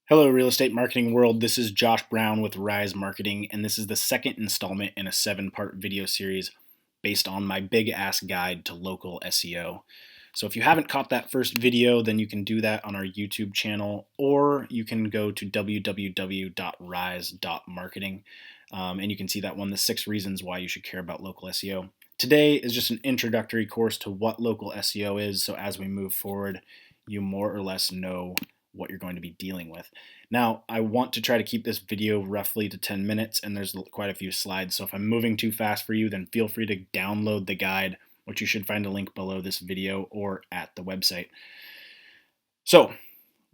Hello, real estate marketing world. This is Josh Brown with Rise Marketing, and this is the second installment in a 7-part video series based on my big ass guide to local SEO. So if you haven't caught that first video, then you can do that on our YouTube channel, or you can go to www.rise.marketing, and you can see that one, the 6 reasons why you should care about local SEO. Today is just an introductory course to what local SEO is, so as we move forward, you more or less know what you're going to be dealing with. Now, I want to try to keep this video roughly to 10 minutes, and there's quite a few slides, so if I'm moving too fast for you, then feel free to download the guide, which you should find a link below this video or at the website. So,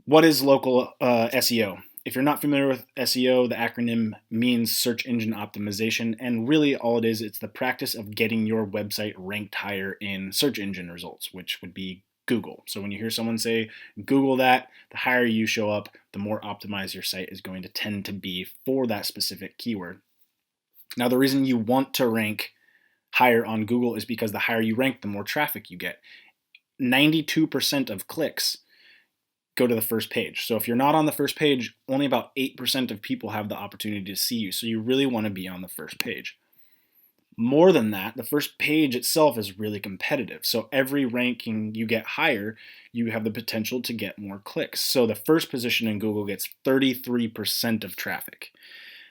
what is local SEO? If you're not familiar with SEO, the acronym means search engine optimization, and really all it is, it's the practice of getting your website ranked higher in search engine results, which would be Google. So when you hear someone say Google that, the higher you show up, the more optimized your site is going to tend to be for that specific keyword. Now, the reason you want to rank higher on Google is because the higher you rank, the more traffic you get. 92% of clicks go to the first page. So if you're not on the first page, only about 8% of people have the opportunity to see you. So you really want to be on the first page. More than that, the first page itself is really competitive. So every ranking you get higher, you have the potential to get more clicks. So the first position in Google gets 33% of traffic.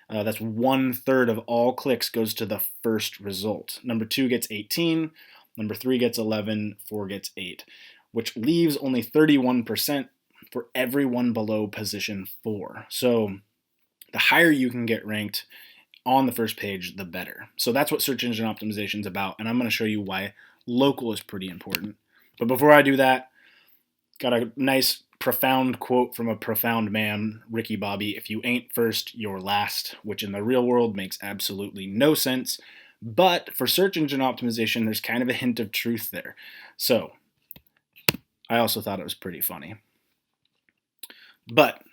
That's 1/3 of all clicks goes to the first result. Number 2 gets 18, number 3 gets 11, 4 gets 8, which leaves only 31% for everyone below position 4. So the higher you can get ranked on the first page, the better. So that's what search engine optimization is about, and I'm going to show you why local is pretty important. But before I do that, got a nice profound quote from a profound man, Ricky Bobby: "If you ain't first, you're last," which in the real world makes absolutely no sense. But for search engine optimization, there's kind of a hint of truth there. So I also thought it was pretty funny. But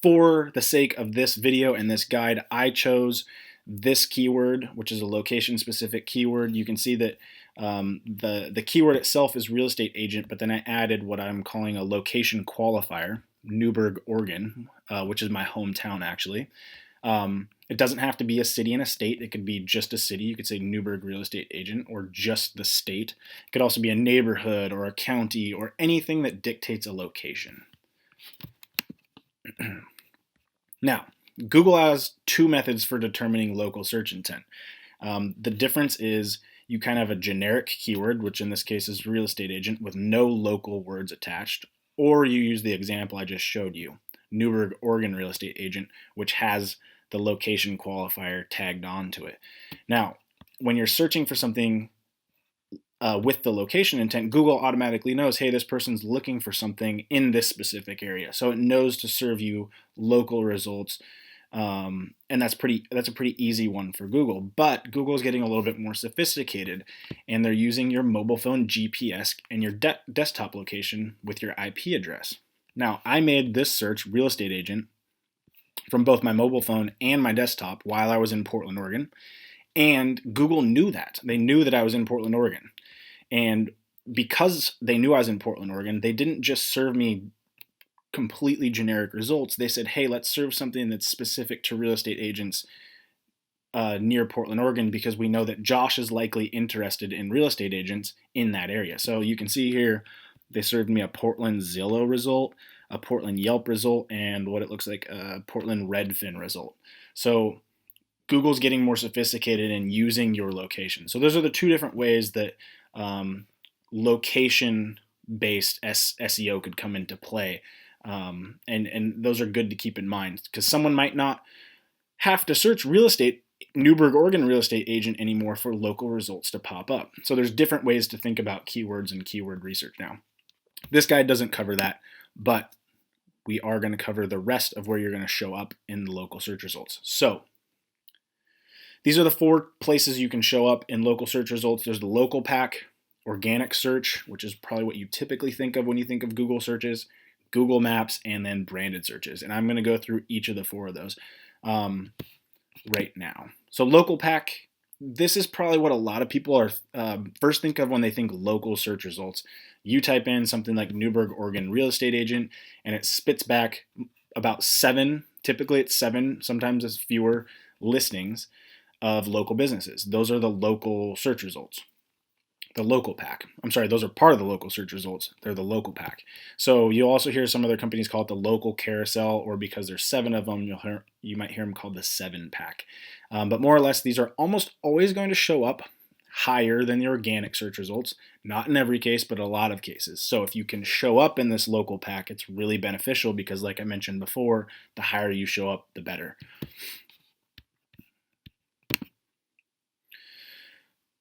for the sake of this video and this guide, I chose this keyword, which is a location-specific keyword. You can see that the keyword itself is real estate agent, but then I added what I'm calling a location qualifier, Newberg, Oregon, which is my hometown, actually. It doesn't have to be a city and a state. It could be just a city. You could say Newberg real estate agent, or just the state. It could also be a neighborhood or a county or anything that dictates a location. Now, Google has 2 methods for determining local search intent. The difference is you kind of have a generic keyword, which in this case is real estate agent, with no local words attached, or you use the example I just showed you, Newberg, Oregon real estate agent, which has the location qualifier tagged onto it. Now, when you're searching for something with the location intent, Google automatically knows, hey, this person's looking for something in this specific area. So it knows to serve you local results. And that's a pretty easy one for Google. But Google is getting a little bit more sophisticated, and they're using your mobile phone GPS and your desktop location with your IP address. Now, I made this search, real estate agent, from both my mobile phone and my desktop while I was in Portland, Oregon. And Google knew that. They knew that I was in Portland, Oregon. And because they knew I was in Portland, Oregon, they didn't just serve me completely generic results. They said, hey, let's serve something that's specific to real estate agents near Portland, Oregon, because we know that Josh is likely interested in real estate agents in that area. So you can see here, they served me a Portland Zillow result, a Portland Yelp result, and what it looks like a Portland Redfin result. So Google's getting more sophisticated in using your location. So those are the 2 different ways that location-based SEO could come into play. And those are good to keep in mind, because someone might not have to search Newberg, Oregon real estate agent anymore for local results to pop up. So there's different ways to think about keywords and keyword research now. This guide doesn't cover that, but we are going to cover the rest of where you're going to show up in the local search results. So these are the 4 places you can show up in local search results. There's the local pack, organic search, which is probably what you typically think of when you think of Google searches, Google Maps, and then branded searches. And I'm going to go through each of the 4 of those right now. So local pack, this is probably what a lot of people are first think of when they think local search results. You type in something like Newberg, Oregon real estate agent, and it spits back about 7, typically it's 7, sometimes it's fewer listings of local businesses. Those are the local search results. The local pack. I'm sorry, those are part of the local search results. They're the local pack. So you'll also hear some other companies call it the local carousel, or because there's 7 of them, you might hear them called the 7 pack. But more or less, these are almost always going to show up higher than the organic search results. Not in every case, but a lot of cases. So if you can show up in this local pack, it's really beneficial because, like I mentioned before, the higher you show up, the better.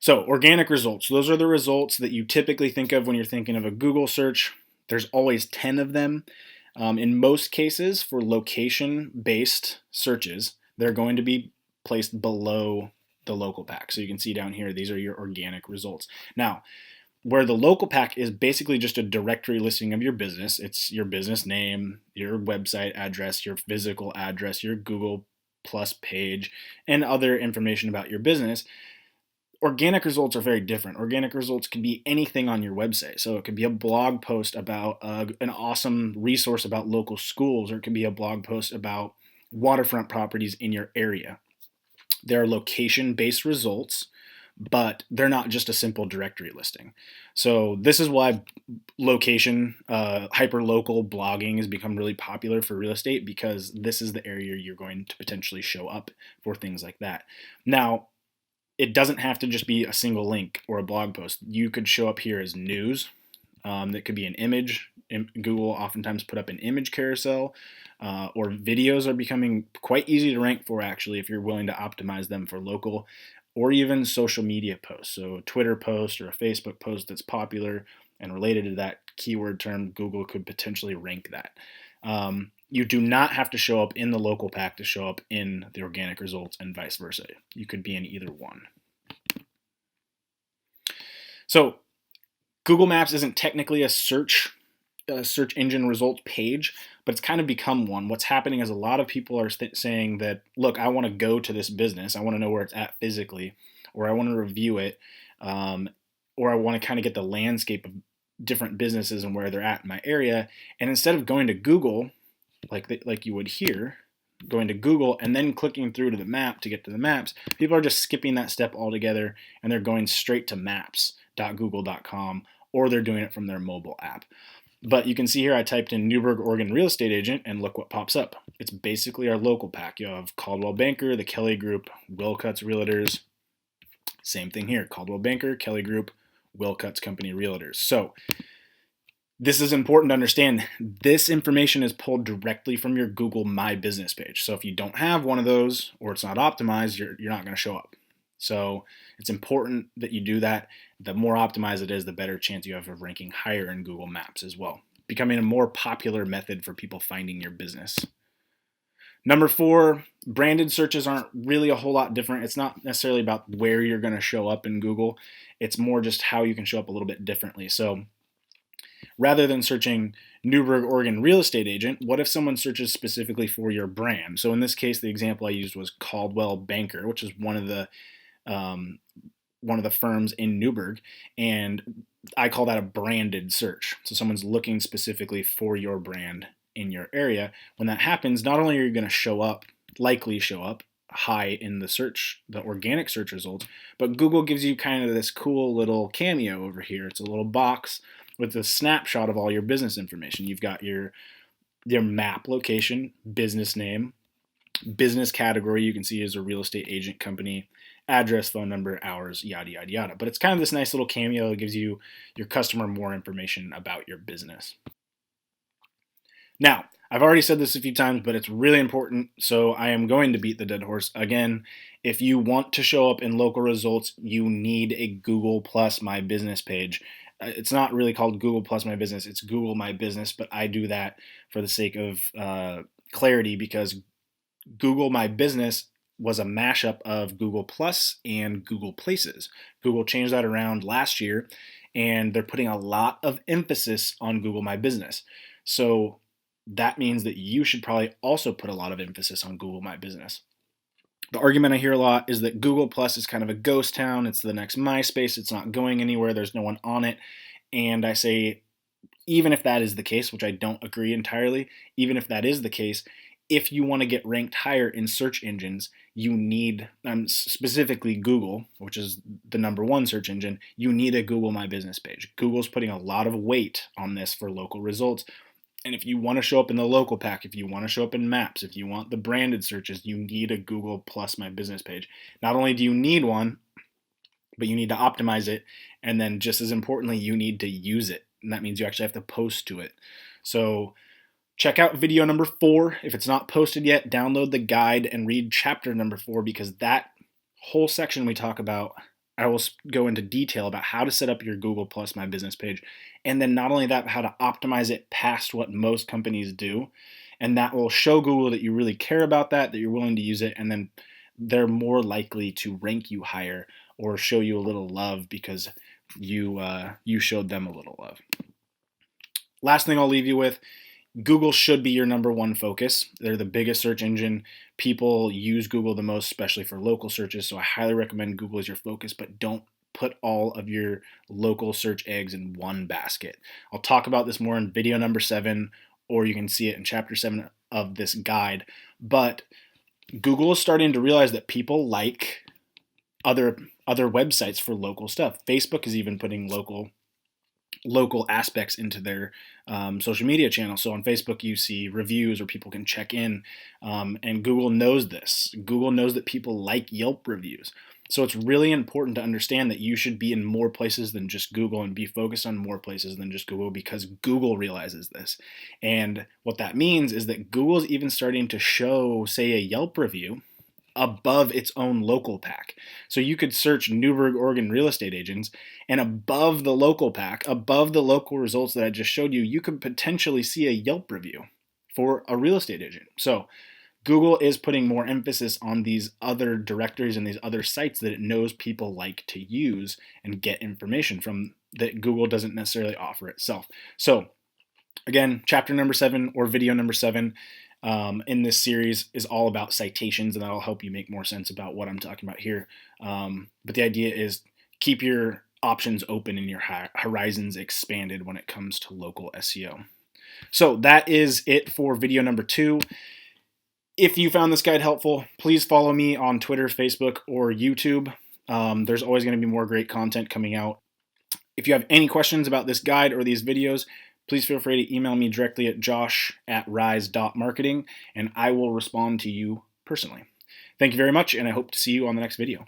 So organic results, those are the results that you typically think of when you're thinking of a Google search. There's always 10 of them. In most cases, for location-based searches, they're going to be placed below the local pack. So you can see down here, these are your organic results. Now, where the local pack is basically just a directory listing of your business. It's your business name, your website address, your physical address, your Google Plus page, and other information about your business. Organic results are very different. Organic results can be anything on your website. So it could be a blog post about an awesome resource about local schools, or it could be a blog post about waterfront properties in your area. They're location-based results, but they're not just a simple directory listing. So this is why location, hyper-local blogging has become really popular for real estate, because this is the area you're going to potentially show up for things like that. Now, it doesn't have to just be a single link or a blog post. You could show up here as news. That could be an image. Google oftentimes put up an image carousel, or videos are becoming quite easy to rank for, actually, if you're willing to optimize them for local, or even social media posts. So a Twitter post or a Facebook post that's popular and related to that keyword term, Google could potentially rank that. You do not have to show up in the local pack to show up in the organic results, and vice versa. You could be in either one. So Google Maps isn't technically a search engine results page, but it's kind of become one. What's happening is a lot of people are saying that, look, I want to go to this business. I want to know where it's at physically, or I want to review it, or I want to kind of get the landscape of different businesses and where they're at in my area. And instead of going to Google, like you would here, going to Google and then clicking through to the map to get to the maps, people are just skipping that step altogether, and they're going straight to maps.google.com, or they're doing it from their mobile app. But you can see here I typed in Newberg, Oregon real estate agent, and look what pops up. It's basically our local pack. You have Caldwell Banker, the Kelly Group, Wilcutt's Realtors. Same thing here, Caldwell Banker, Kelly Group, Wilcutt's Company Realtors. So this is important to understand. This information is pulled directly from your Google My Business page. So if you don't have one of those, or it's not optimized, you're not going to show up. So it's important that you do that. The more optimized it is, the better chance you have of ranking higher in Google Maps as well, becoming a more popular method for people finding your business. Number 4, branded searches aren't really a whole lot different. It's not necessarily about where you're going to show up in Google. It's more just how you can show up a little bit differently. So rather than searching Newberg, Oregon real estate agent, what if someone searches specifically for your brand? So in this case, the example I used was Caldwell Banker, which is one of the firms in Newberg, and I call that a branded search. So someone's looking specifically for your brand in your area. When that happens, not only are you going to likely show up high in the organic search results, but Google gives you kind of this cool little cameo over here. It's a little box with a snapshot of all your business information. You've got your map location, business name, business category you can see is a real estate agent company, address, phone number, hours, yada, yada, yada. But it's kind of this nice little cameo that gives you your customer more information about your business. Now, I've already said this a few times, but it's really important, so I am going to beat the dead horse again. If you want to show up in local results, you need a Google Plus My Business page. It's not really called Google Plus My Business, it's Google My Business, but I do that for the sake of clarity, because Google My Business was a mashup of Google Plus and Google Places. Google changed that around last year, and they're putting a lot of emphasis on Google My Business. So that means that you should probably also put a lot of emphasis on Google My Business. The argument I hear a lot is that Google Plus is kind of a ghost town. It's the next MySpace. It's not going anywhere. There's no one on it. And I say, even if that is the case, which I don't agree entirely, even if that is the case, if you want to get ranked higher in search engines, you need, specifically Google, which is the #1 search engine, you need a Google My Business page. Google's putting a lot of weight on this for local results. And if you want to show up in the local pack, if you want to show up in maps, if you want the branded searches, you need a Google plus My Business page. Not only do you need one, but you need to optimize it. And then just as importantly, you need to use it. And that means you actually have to post to it. So check out video #4. If it's not posted yet, download the guide and read chapter #4, because that whole section we talk about, I will go into detail about how to set up your Google plus My Business page. And then not only that, how to optimize it past what most companies do. And that will show Google that you really care about that you're willing to use it. And then they're more likely to rank you higher or show you a little love because you showed them a little love. Last thing I'll leave you with, Google should be your #1 focus. They're the biggest search engine. People use Google the most, especially for local searches. So I highly recommend Google as your focus, but don't put all of your local search eggs in one basket. I'll talk about this more in video #7, or you can see it in chapter 7 of this guide. But Google is starting to realize that people like other websites for local stuff. Facebook is even putting local aspects into their social media channels. So on Facebook, you see reviews or people can check in, and Google knows this. Google knows that people like Yelp reviews. So it's really important to understand that you should be in more places than just Google and be focused on more places than just Google, because Google realizes this. And what that means is that Google's even starting to show, say, a Yelp review above its own local pack. So you could search Newburgh, Oregon real estate agents, and above the local pack, above the local results that I just showed you, you could potentially see a Yelp review for a real estate agent. So Google is putting more emphasis on these other directories and these other sites that it knows people like to use and get information from that Google doesn't necessarily offer itself. So again, chapter #7 or video #7 in this series is all about citations, and that'll help you make more sense about what I'm talking about here. But the idea is keep your options open and your horizons expanded when it comes to local SEO. So that is it for video #2. If you found this guide helpful, please follow me on Twitter, Facebook, or YouTube. There's always going to be more great content coming out. If you have any questions about this guide or these videos, please feel free to email me directly at josh@rise.marketing, and I will respond to you personally. Thank you very much, and I hope to see you on the next video.